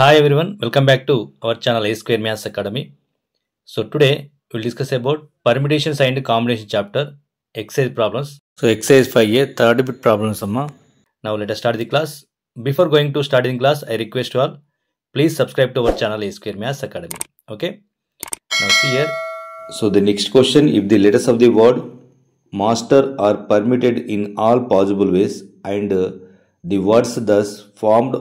Hi everyone, welcome back to our channel A Square Maths Academy. So today we'll discuss about permutations and combination chapter exercise problems. So exercise 5A third bit problems amma. Now let us start the class. Before going to start in class, I request you all please subscribe to our channel A Square Maths Academy. Okay. Now see here. So the next question, if the letters of the word master are permuted in all possible ways and the words thus formed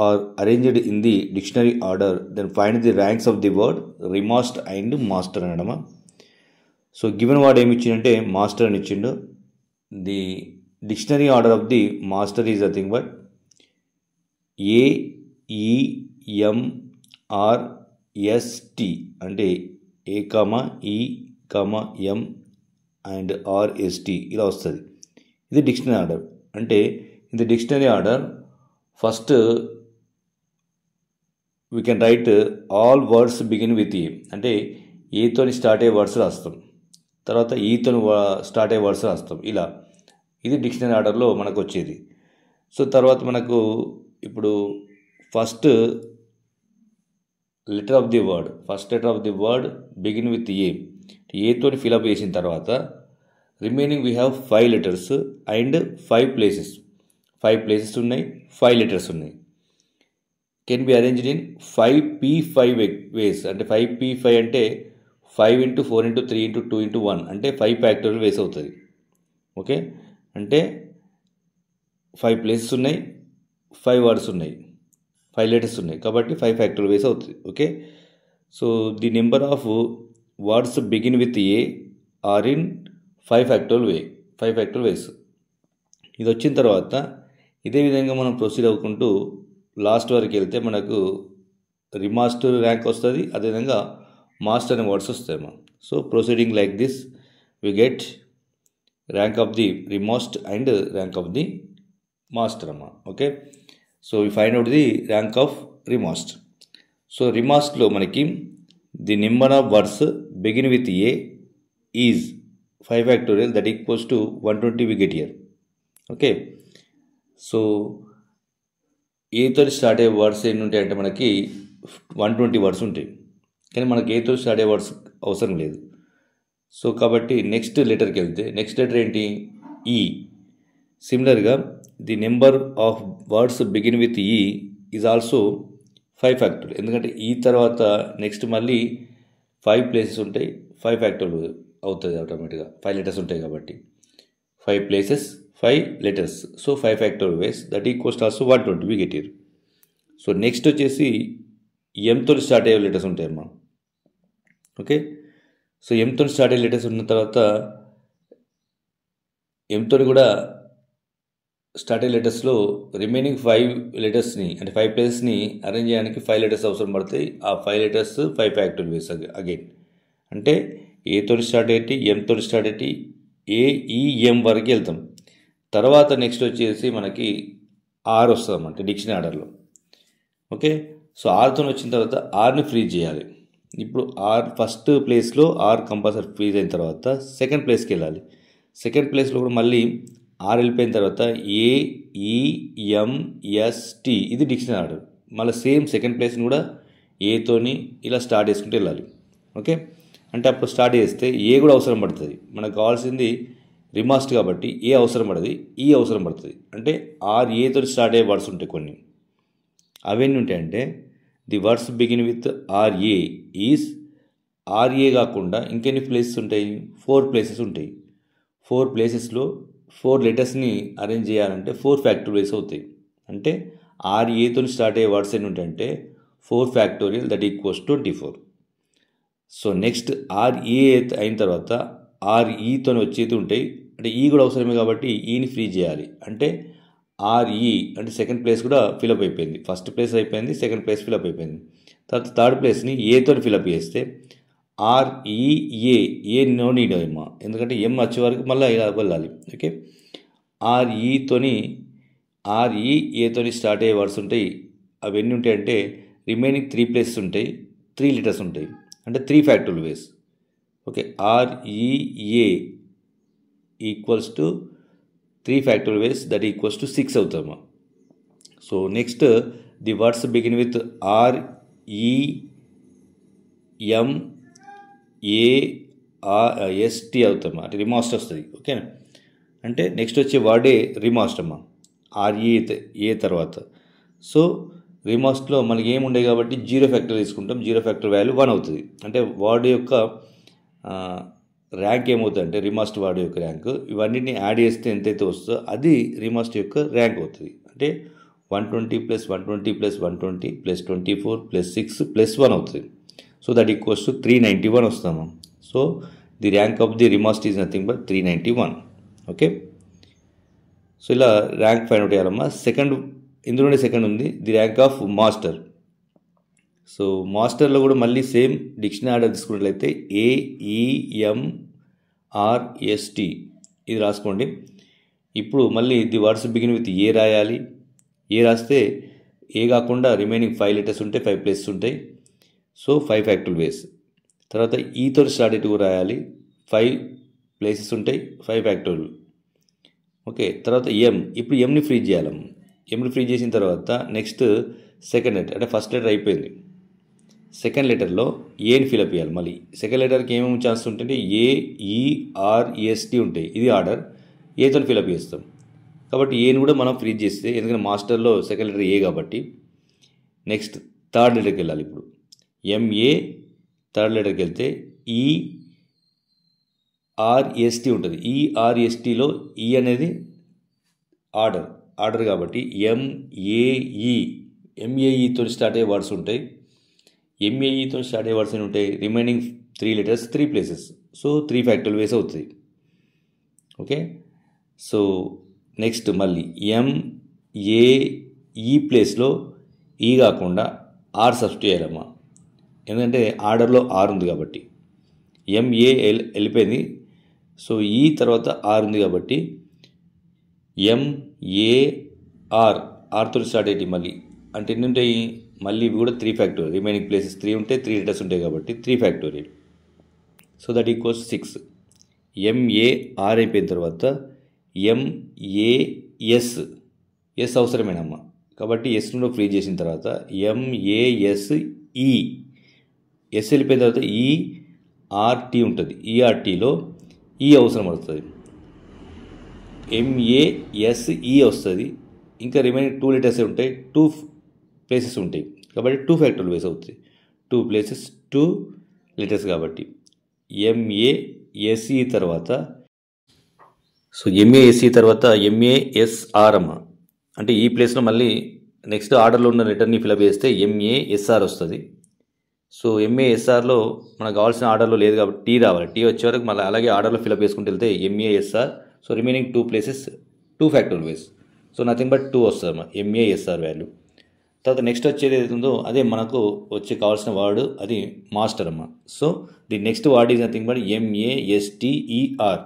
are arranged in the dictionary order, then find the ranks of the word remaster and master అనడమా. So given వాడు ఏమి ఇచ్చిండంటే master అని ఇచ్చిండు. The dictionary order of the master is nothing but AEMRST అంటే A comma E comma M and RST ఇలా వస్తుంది. ఇది డిక్షనరీ ఆర్డర్. అంటే ఇది dictionary order first we can write all words begin with A అంటే ఏతోని స్టార్ట్ అయ్యే words రాస్తాం, తర్వాత ఈతో స్టార్ట్ అయ్యే వర్డ్స్ రాస్తాం. ఇలా ఇది డిక్షనరీ ఆర్డర్లో మనకు వచ్చేది. సో తర్వాత మనకు ఇప్పుడు first letter of the word begin with ఏతోని ఫిలప్ చేసిన తర్వాత remaining we have 5 letters and 5 places. 5 places ఉన్నాయి, 5 లెటర్స్ ఉన్నాయి. Can be arranged in 5p5 ways. అంటే 5p5 అంటే 5 × 4 × 3 × 2 × 1 అంటే 5 ఫ్యాక్టోరియల్ వేస్ అవుతుంది. ఓకే, అంటే 5 ప్లేసెస్ ఉన్నాయి, 5 వర్డ్స్ ఉన్నాయి, 5 లెటర్స్ ఉన్నాయి కాబట్టి 5 ఫ్యాక్టోరియల్ వేస్ అవుతుంది. Okay, so the number of words begin with A are in 5 factorial ways. ఇది వచ్చిన తర్వాత ఇదే విధంగా మనం ప్రొసీడ్ అవ్వుకుంటూ లాస్ట్ వరకు వెళ్తే మనకు రిమాస్టర్ ర్యాంక్ వస్తుంది, అదేవిధంగా మాస్టర్ అనే వర్డ్స్ వస్తాయి. So proceeding like this we get rank of the remast and rank of the master అమ్మా. Okay, so we find out the rank of remast. So రిమాస్ట్లో మనకి the number of words begin with A is 5 factorial that equals to 120 we get here. Okay, so ఏతో start అయ్యే words ఎన్ని ఉంటాయి అంటే మనకి 120 words ఉంటాయి, కానీ మనకి ఏతో స్టార్ట్ అయ్యే వర్డ్స్ అవసరం లేదు. సో కాబట్టి నెక్స్ట్ లెటర్కి వెళ్తే నెక్స్ట్ లెటర్ ఏంటి? ఈ. సిమిలర్గా the number of words begin with ఈ ఈజ్ ఆల్సో 5 ఫ్యాక్టోరియల్. ఎందుకంటే ఈ తర్వాత నెక్స్ట్ మళ్ళీ 5 ప్లేసెస్ ఉంటాయి, 5 ఫ్యాక్టోరియల్ అవుతుంది ఆటోమేటిక్గా. 5 లెటర్స్ ఉంటాయి కాబట్టి 5 places 5 letters. So 5 factorial ways that equals also 120 we get here. So next వచ్చేసి ఎంతో స్టార్ట్ అయ్యే లెటర్స్ ఉంటాయమ్మా. ఓకే, సో ఎంతో స్టార్ట్ అయ్యే లెటర్స్ ఉన్న తర్వాత ఎంతో కూడా స్టార్ట్ అయ్యే లెటర్స్లో రిమైనింగ్ 5 లెటర్స్ని అంటే 5 ప్లేసెస్ని అరేంజ్ చేయడానికి 5 లెటర్స్ అవసరం పడతాయి. ఆ 5 లెటర్స్ 5 ఫ్యాక్టోరియల్ వేస్ అగైన్. అంటే ఏతో స్టార్ట్ అయ్యేటి, ఎంతో స్టార్ట్ అయ్యేటి, AEM వరకు వెళ్తాం. తర్వాత నెక్స్ట్ వచ్చేసి మనకి ఆర్ వస్తుంది అన్నమాట డిక్షనరీ ఆర్డర్లో. ఓకే, సో ఆర్తో వచ్చిన తర్వాత ఆర్ని ఫ్రీజ్ చేయాలి. ఇప్పుడు ఆర్ ఫస్ట్ ప్లేస్లో ఆర్ కంపల్సరీ ఫ్రీజ్ అయిన తర్వాత సెకండ్ ప్లేస్కి వెళ్ళాలి. సెకండ్ ప్లేస్లో కూడా మళ్ళీ ఆర్ వెళ్ళిపోయిన తర్వాత AEMST ఇది డిక్షనరీ ఆర్డర్. మళ్ళీ సేమ్ సెకండ్ ప్లేస్ని కూడా ఏతోని ఇలా స్టార్ట్ చేసుకుంటూ వెళ్ళాలి. ఓకే, అంటే అప్పుడు స్టార్ట్ చేస్తే ఏ కూడా అవసరం పడుతుంది. మనకు కావాల్సింది రిమాస్ట్ కాబట్టి ఏ అవసరం పడుతుంది, ఈ అవసరం పడుతుంది. అంటే ఏతో స్టార్ట్ అయ్యే వర్డ్స్ ఉంటాయి కొన్ని. అవన్నీ ఉంటాయంటే the words begin with RA is RA కాకుండా ఇంకెన్ని ప్లేసెస్ ఉంటాయి? 4 ప్లేసెస్ ఉంటాయి. 4 ప్లేసెస్లో 4 లెటర్స్ని అరేంజ్ చేయాలంటే 4 ఫ్యాక్టోరియల్ వేస్ అవుతాయి. అంటే RAతో స్టార్ట్ అయ్యే వర్డ్స్ ఎన్ని ఉంటాయంటే 4 factorial that equals 24. So next RA అయిన తర్వాత REతో వచ్చేది ఉంటాయి. అంటే ఈ కూడా అవసరమే కాబట్టి ఈని ఫ్రీ చేయాలి. అంటే RE అంటే సెకండ్ ప్లేస్ కూడా ఫిలప్ అయిపోయింది. ఫస్ట్ ప్లేస్ అయిపోయింది, సెకండ్ ప్లేస్ ఫిలప్ అయిపోయింది. తర్వాత థర్డ్ ప్లేస్ని ఏతో ఫిలప్ చేస్తే REA నో నీడ్ అమ్మా, ఎందుకంటే ఎం వచ్చే వరకు మళ్ళీ ఇలా వెళ్ళాలి. ఓకే, REAతో స్టార్ట్ అయ్యే వర్డ్స్ ఉంటాయి. అవి ఎన్ని ఉంటాయంటే రిమైనింగ్ 3 ప్లేసెస్ ఉంటాయి, 3 లెటర్స్ ఉంటాయి, అంటే 3 factorial ways. Okay, REA equals to 3 factorial ways that equals to 6 అవుతామా. So next the words begin with R E M A ST అవుతాం, అంటే రిమాస్ట్ వస్తుంది. ఓకేనా, అంటే నెక్స్ట్ వచ్చే వర్డే రిమాస్ట్ అమ్మ, ఆర్ఈ ఏ తర్వాత. సో రిమాస్ట్లో మనకి ఏముండే కాబట్టి జీరో ఫ్యాక్టర్ తీసుకుంటాం, జీరో ఫ్యాక్టర్ వాల్యూ 1 అవుతుంది. అంటే వర్డ్ యొక్క ర్యాంక్ ఏమవుతుంది అంటే రిమాస్ట్ వర్డ్ యొక్క ర్యాంక్, ఇవన్నిటిని యాడ్ చేస్తే ఎంతైతే వస్తుందో అది రిమాస్ట్ యొక్క ర్యాంక్ అవుతుంది. అంటే 120 + 120 + 120 + 24 + 6 + 1 అవుతుంది. సో దట్ ఈక్వల్స్ టు 391 వస్తాము. So the rank of the remast is nothing but 391. Okay, so ఇలా ర్యాంక్ ఫైండ్ అవుట్ చేయాలమ్మా. సెకండ్, ఇందులోనే సెకండ్ ఉంది, the rank of master. So మాస్టర్లో కూడా మళ్ళీ సేమ్ డిక్షనరీ ఆర్డర్ తీసుకున్నట్లయితే AEMRST ఇది రాసుకోండి. ఇప్పుడు మళ్ళీ the words begin with A రాయాలి. ఏ రాస్తే ఏ కాకుండా రిమైనింగ్ 5 లెటర్స్ ఉంటాయి, 5 ప్లేసెస్ ఉంటాయి. సో 5 ఫ్యాక్టల్ వేస్. తర్వాత ఈతో స్టార్ట్ అయ్యి రాయాలి, 5 ప్లేసెస్ ఉంటాయి, 5 ఫ్యాక్టోరియల్. ఓకే, తర్వాత ఎం, ఇప్పుడు ఎంని ఫ్రీజ్ చేయాలమ్మ. ఎంని ఫ్రీజ్ చేసిన తర్వాత నెక్స్ట్ సెకండ్ లెటర్, అంటే ఫస్ట్ లెటర్ అయిపోయింది, సెకండ్ లెటర్లో ఏని ఫిలప్ చేయాలి. మళ్ళీ సెకండ్ లెటర్కి ఏమేమి ఛాన్స్ ఉంటుంటే AERST ఉంటాయి, ఇది ఆర్డర్, ఏతో ఫిలప్ చేస్తాం. కాబట్టి ఏని కూడా మనం ఫ్రీజ్ చేస్తే, ఎందుకంటే మాస్టర్లో సెకండ్ లెటర్ ఏ కాబట్టి. నెక్స్ట్ థర్డ్ లెటర్కి వెళ్ళాలి. ఇప్పుడు MA థర్డ్ లెటర్కి వెళ్తే ERST ఉంటుంది. ERSTలో ఈ అనేది ఆర్డర్ కాబట్టి MAEతో స్టార్ట్ అయ్యే వర్డ్స్ ఉంటాయి. MAEతో స్టార్ట్ అయ్యే వర్డ్స్ ఉంటాయి. Remaining 3 letters 3 places. సో 3 ఫ్యాక్టల్ వేస్ అవుతుంది. ఓకే, సో నెక్స్ట్ మళ్ళీ MAE ప్లేస్లో ఈ కాకుండా ఆర్ సబ్స్టిట్యూట్ చేయాలమ్మా, ఎందుకంటే ఆర్డర్లో ఆర్ ఉంది కాబట్టి. MA వెళ్ళిపోయింది, సో ఈ తర్వాత ఆర్ ఉంది కాబట్టి MAR ఆర్తో స్టార్ట్ అయ్యి మళ్ళీ అంటే ఎన్ని ఉంటాయి, మళ్ళీ ఇవి కూడా 3 ఫ్యాక్టోరియల్. రిమైనింగ్ ప్లేసెస్ 3 ఉంటాయి, 3 లెటర్స్ ఉంటాయి కాబట్టి 3 factorial. So that equals 6. MAR అయిపోయిన తర్వాత MAS అవసరమేనమ్మా, కాబట్టి ఎస్ నుండి ఫ్రీ చేసిన తర్వాత MASE ఎస్ వెళ్ళిపోయిన తర్వాత ERT ఉంటుంది. ERTలో ఈ అవసరం వస్తుంది, MASE వస్తుంది. ఇంకా రిమైనింగ్ 2 లెటర్స్ ఉంటాయి, 2 ప్లేసెస్ ఉంటాయి కాబట్టి 2 ఫ్యాక్టోరియల్ వేస్ అవుతుంది. 2 ప్లేసెస్ 2 లెటర్స్ కాబట్టి MASE తర్వాత, సో MASE తర్వాత MASR అమ్మ, అంటే ఈ ప్లేస్లో మళ్ళీ నెక్స్ట్ ఆర్డర్లో ఉన్న లెటర్ని ఫిలప్ చేస్తే MASR వస్తుంది. సో MASRలో మనకు కావాల్సిన ఆర్డర్లో లేదు కాబట్టి టీ రావాలి. టీ వచ్చే వరకు మళ్ళీ అలాగే ఆర్డర్లో ఫిలప్ చేసుకుంటూ వెళ్తే MASR. So remaining 2 places 2 factorial ways. So nothing but 2 వస్తుంది అమ్మా MASR వాల్యూ. తర్వాత నెక్స్ట్ వచ్చేది ఏది ఉందో అదే మనకు వచ్చే కావాల్సిన వర్డ్, అది మాస్టర్ అమ్మ. So the next word is nothing but MASTER.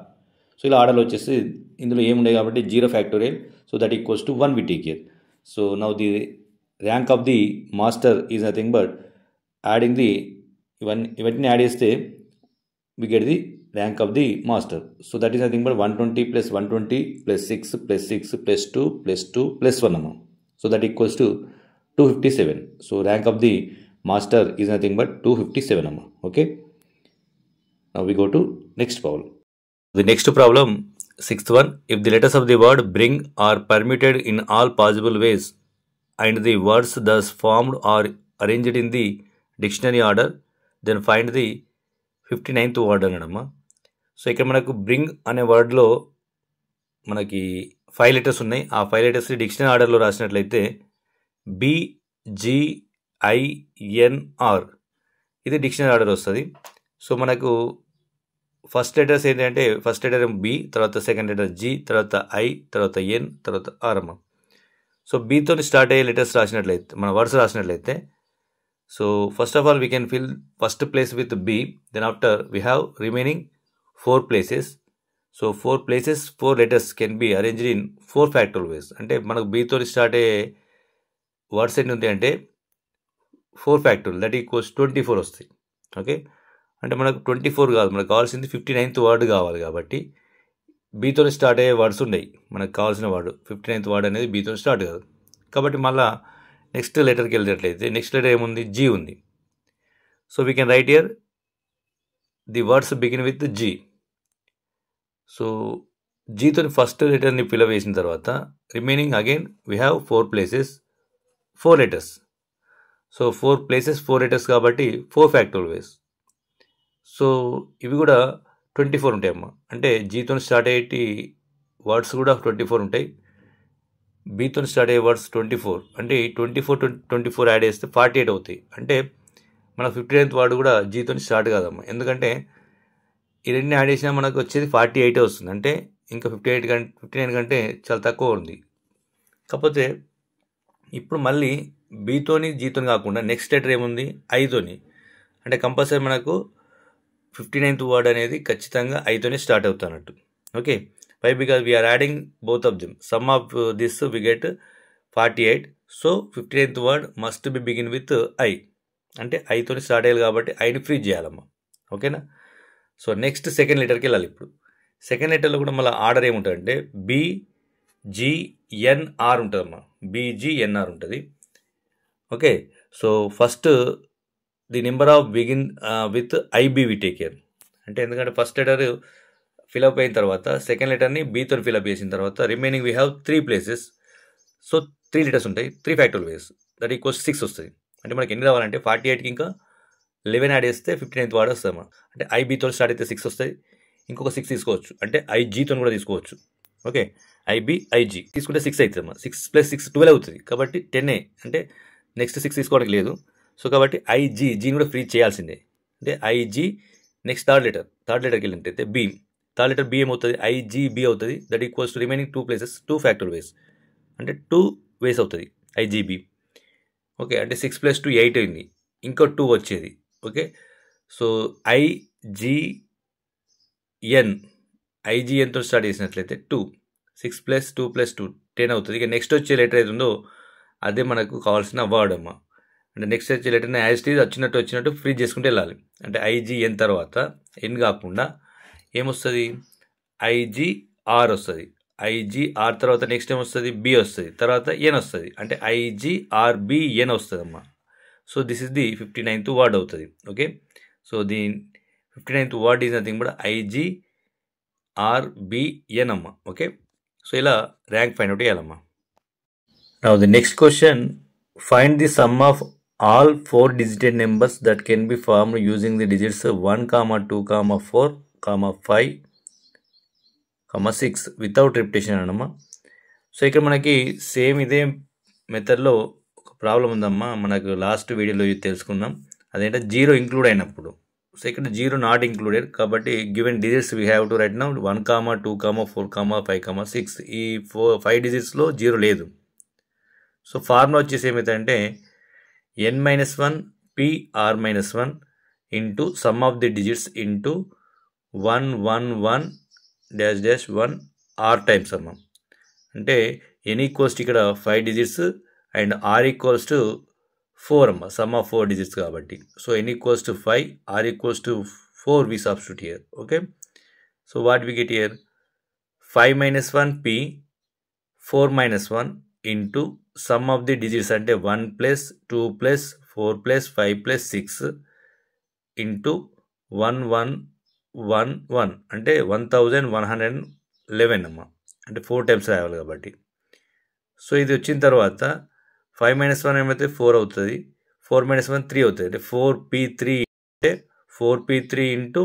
So ఇలా ఆర్డర్లో వచ్చేసి ఇందులో ఏముండే కాబట్టి 0 factorial. So that equals to 1 we take here. So now the rank of the master is nothing but adding the ఇవన్నీ add చేస్తే we get the rank of the master. So that is nothing but 120 + 120 + 6 + 6 + 2 + 2 + 1 అమ్మ. So that equals to 257. So rank of the master is nothing but 257 amma. Okay, now we go to next problem. The next problem, 6th one, if the letters of the word bring are permuted in all possible ways and the words thus formed are arranged in the dictionary order, then find the 59th word anadamma. So ఇక్కడ మనకు bring అనే వర్డ్లో మనకి 5 letters ఉన్నాయి. ఆ 5 letters dictionary ఆర్డర్లో రాసినట్లయితే BGINR ఇది dictionary order వస్తుంది. సో మనకు ఫస్ట్ లెటర్స్ ఏంటంటే ఫస్ట్ లెటర్ B, తర్వాత సెకండ్ లెటర్ G, తర్వాత I, తర్వాత N, తర్వాత R అమ్మ. సో బీతో స్టార్ట్ అయ్యే లెటర్స్ రాసినట్లయితే మన వర్డ్స్ రాసినట్లయితే, so first of all we can fill first place with B, then after we have remaining 4 places. So 4 places 4 letters can be arranged in 4 factorial ways. అంటే మనకు బీతో start అయ్యే words ఎన్ని ఉంటాయి అంటే 4 ఫ్యాక్టోరియల్, దట్ ఈక్వల్స్ 24 వస్తాయి. Okay, అంటే మనకు 24 కాదు, మనకు కావాల్సింది 59th వర్డ్ కావాలి. కాబట్టి బీతో స్టార్ట్ అయ్యే వర్డ్స్ ఉన్నాయి, మనకు కావాల్సిన వర్డ్ 59th వర్డ్ అనేది బీతో స్టార్ట్ కాదు. కాబట్టి మళ్ళీ నెక్స్ట్ లెటర్కి వెళ్ళినట్లయితే నెక్స్ట్ లెటర్ ఏముంది, జీ ఉంది. So we can write here the words begin with G. So జీతో ఫస్ట్ లెటర్ని ఫిలప్ చేసిన తర్వాత remaining again we have 4 places 4 letters. So 4 places 4 letters కాబట్టి 4 factorial ways. సో ఇవి కూడా 24 ఉంటాయమ్మా. అంటే జీతో స్టార్ట్ అయ్యేటి వర్డ్స్ కూడా 24 ఉంటాయి, బీతో స్టార్ట్ అయ్యే వర్డ్స్ 24. అంటే 24 యాడ్ చేస్తే 48 అవుతాయి. అంటే మన 59th వర్డ్ కూడా జీతో స్టార్ట్ కాదమ్మా. ఎందుకంటే ఈ రెండు యాడ్ చేసినా మనకు వచ్చేది 48 వస్తుంది. అంటే ఇంకా 59 కంటే చాలా తక్కువ ఉంది. కాకపోతే ఇప్పుడు మళ్ళీ బీతోని జీతోని కాకుండా నెక్స్ట్ లెటర్ ఏముంది, ఐతోని. అంటే కంపల్సరీ మనకు 59th వర్డ్ అనేది ఖచ్చితంగా ఐతోనే స్టార్ట్ అవుతున్నట్టు. Okay, why because we are adding both of them. Sum of this we get 48. So 59th word must be begin with I. అంటే ఐతోని స్టార్ట్ అయ్యాలి కాబట్టి ఐని ఫ్రీ చేయాలమ్మా. ఓకేనా. సో నెక్స్ట్ సెకండ్ లెటర్కి వెళ్ళాలి. ఇప్పుడు సెకండ్ లెటర్లో కూడా మళ్ళీ ఆర్డర్ ఏముంటుందంటే BGNR ఉంటుందమ్మా. BGNR ఉంటుంది. Okay, so first the number of begin with IB we take care. అంటే ఎందుకంటే ఫస్ట్ లెటర్ ఫిలప్ అయిన తర్వాత సెకండ్ లెటర్ని బీతో ఫిలప్ చేసిన తర్వాత remaining we have 3 places. So 3 letters ఉంటాయి, 3 factorial ways, దట్ ఈక్వల్స్ 6 వస్తుంది. అంటే మనకి ఎన్ని రావాలంటే 48కి ఇంకా 11 యాడ్ చేస్తే 59th వర్డ్ వస్తుందమ్మా. అంటే IBతో స్టార్ట్ అయితే 6 వస్తాయి, ఇంకొక 6 తీసుకోవచ్చు, అంటే IGతో కూడా తీసుకోవచ్చు. ఓకే, IB తీసుకుంటే 6 అవుతుందమ్మా. 6 + 6 12 అవుతుంది. కాబట్టి 10 అంటే నెక్స్ట్ 6 తీసుకోవడానికి లేదు. సో కాబట్టి జీని కూడా ఫ్రీ చేయాల్సిందే. అంటే IG నెక్స్ట్ థర్డ్ లెటర్కి వెళ్ళినట్టయితే బి. థర్డ్ లెటర్ బి ఏమవుతుంది, IGB అవుతుంది. That equals to remaining 2 places 2 factorial ways. అంటే 2 ways అవుతుంది IGB. ఓకే, అంటే 6 + 2 8 అయింది, ఇంకో 2 వచ్చేది. ఓకే, సో IGNతో స్టార్ట్ చేసినట్లయితే 2, 6 + 2 + 2 10 అవుతుంది. ఇక నెక్స్ట్ వచ్చే లెటర్ ఏది ఉందో అదే మనకు కావాల్సిన వర్డ్ అమ్మ. అంటే నెక్స్ట్ వచ్చే లెటర్ని యాజ్ ఇట్ ఈజ్ వచ్చినట్టు ఫ్రీ చేసుకుంటూ వెళ్ళాలి. అంటే IGN తర్వాత ఎన్ కాకుండా ఏమొస్తుంది, IGR వస్తుంది. IGR తర్వాత నెక్స్ట్ ఏమొస్తుంది, బి వస్తుంది, తర్వాత ఎన్ వస్తుంది. అంటే IGRBN వస్తుంది అమ్మ. So this is the 59th word అవుతుంది. Okay, so the 59th word is nothing but IGRBN అమ్మ. ఓకే, సో ఇలా ర్యాంక్ ఫైండ్ అవుట్ చేయాలమ్మా. Now the next question, find the sum of all 4-digit numbers that can be formed using the digits 1, 2, 4, 5, 6 without repetition అనమ్మా. So ఇక్కడ మనకి same ఇదే మెథడ్లో ఒక problem ఉందమ్మా. మనకు లాస్ట్ వీడియోలో ఇది తెలుసుకుందాం. అదేంటే 0 ఇంక్లూడ్ అయినప్పుడు. సో ఇక్కడ 0 నాట్ ఇంక్లూడెడ్ కాబట్టి given digits we have to right now 1, 2, 4, 5, 6. ఈ 5 digitsలో 0 లేదు. సో ఫార్ములా వచ్చేసి ఏమవుతుందంటే n-1 PR-1 into sum of the digits into 111-1 R times అమ్మ. అంటే n ఈక్వల్స్ ఇక్కడ 5 digits and R equals to 4 అమ్మ. సమ్ ఆఫ్ 4 digits కాబట్టి. So n equals to 5, R equals to 4 we substitute here. Okay, so what we get here 5-1 P 4-1 into sum of the digits అంటే 1 + 2 + 4 + 5 + 6 into 1111 అంటే 1111 అమ్మ. అంటే 4 times రావాలి కాబట్టి. So ఇది వచ్చిన తర్వాత 5-1 ఏమైతే 4 అవుతుంది, 4-1 3 అవుతుంది. అంటే 4P3 అంటే 4P3 ఇంటూ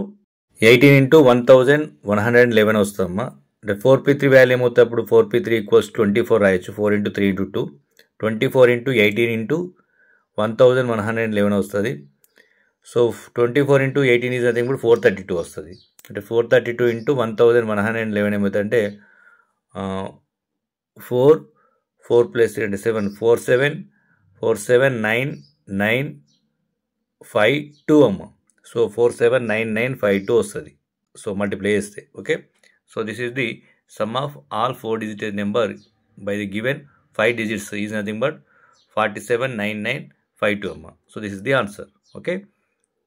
18 ఇంటూ 1111 వస్తుందమ్మా. అంటే 4P3 వాల్యూ ఏమవుతుంది అప్పుడు 4P3 ఈక్వల్స్ 24 రాయొచ్చు. 4 × 3 × 2 24 × 18 ఇంటూ 1111 వస్తుంది. సో 24 × 18 ఈజ్ నథింగ్ బట్ 432 వస్తుంది. అంటే 432 ఇంటూ 1111 ఏమవుతుంది అంటే 4 + 3 అంటే 7 479952 అమ్మ. సో 479952 వస్తుంది. సో మల్టిప్లై చేస్తే. Okay, so this is the sum of all 4-digit number by the given 5 digits is nothing but 479952 అమ్మ. So this is the answer. Okay,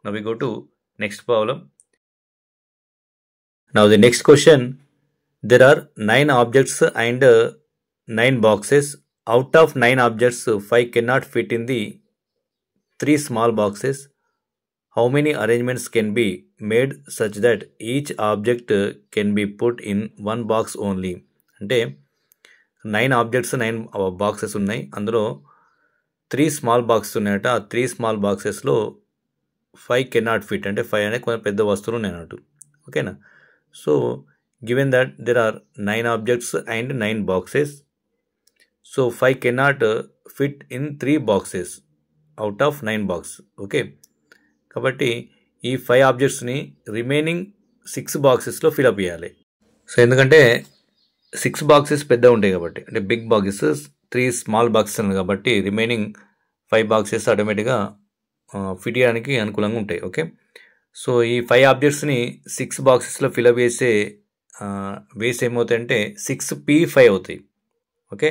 now we go to next problem. Now the next question, there are 9 objects and 9 boxes out of 9 objects, 5 cannot fit in the 3 small boxes. How many arrangements can be made such that each object can be put in one box only? అంటే 9 objects 9 boxes ఉన్నాయి, అందులో 3 small boxes ఉన్నాయట. ఆ 3 small బాక్సెస్లో 5 cannot fit, అంటే 5 అనే కొంచెం పెద్ద వస్తువులు ఉన్నాయి అన్నట్టు. ఓకేనా? So given that there are 9 objects and 9 boxes, so 5 cannot fit in 3 boxes out of 9 box. Okay, కాబట్టి ఈ 5 ఆబ్జెక్ట్స్ని రిమైనింగ్ 6 బాక్సెస్లో ఫిలప్ చేయాలి. సో ఎందుకంటే 6 బాక్సెస్ పెద్ద ఉంటాయి కాబట్టి, అంటే బిగ్ బాక్సెస్ 3 స్మాల్ బాక్సెస్ ఉన్నాయి కాబట్టి రిమైనింగ్ 5 బాక్సెస్ ఆటోమేటిక్గా ఫిట్ చేయడానికి అనుకూలంగా ఉంటాయి. ఓకే, సో ఈ 5 ఆబ్జెక్ట్స్ని 6 బాక్సెస్లో ఫిలప్ చేసే వేస్ ఏమవుతాయంటే 6p5 అవుతాయి. Okay,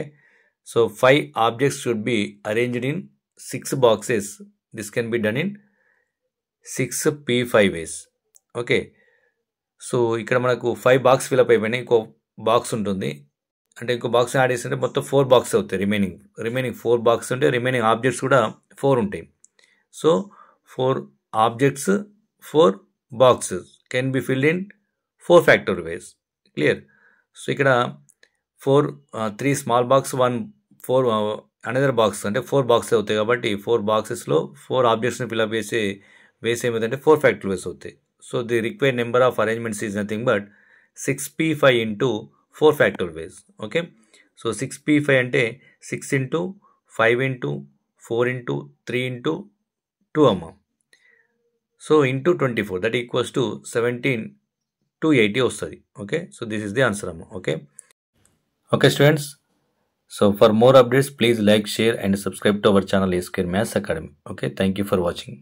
so 5 objects should be arranged in 6 boxes. This can be done in 6p5 ways. Okay, so ఇక్కడ మనకు 5 బాక్స్ ఫిలప్ అయిపోయినాయి, ఇంకో బాక్స్ ఉంటుంది, అంటే ఇంకో బాక్స్ యాడ్ చేస్తుంటే మొత్తం 4 బాక్స్ అవుతాయి. రిమైనింగ్ 4 బాక్స్ ఉంటే రిమైనింగ్ ఆబ్జెక్ట్స్ కూడా 4 ఉంటాయి. So 4 objects 4 boxes can be filled in 4 factorial ways. Clear? So ఇక్కడ 3 స్మాల్ బాక్స్ 4 అనదర్ బాక్స్, అంటే 4 బాక్సెస్ అవుతాయి కాబట్టి 4 బాక్సెస్లో 4 ఆబ్జెక్ట్స్ని ఫిల్అప్ చేసే వేస్ ఏమిటంటే 4 ఫ్యాక్టోరియల్ వేస్ అవుతాయి. So the required number of arrangements is nothing but 6p5 into 4 factorial ways. Okay, so 6p5 అంటే 6 into 5 into 4 into 3 into 2 అమ్మ. So into 24 that equals to 17,280 వస్తుంది. Okay, so this is the answer అమ్మ. Okay, okay students, so for more updates please like, share and subscribe to our channel A Square Maths Academy. Okay, thank you for watching.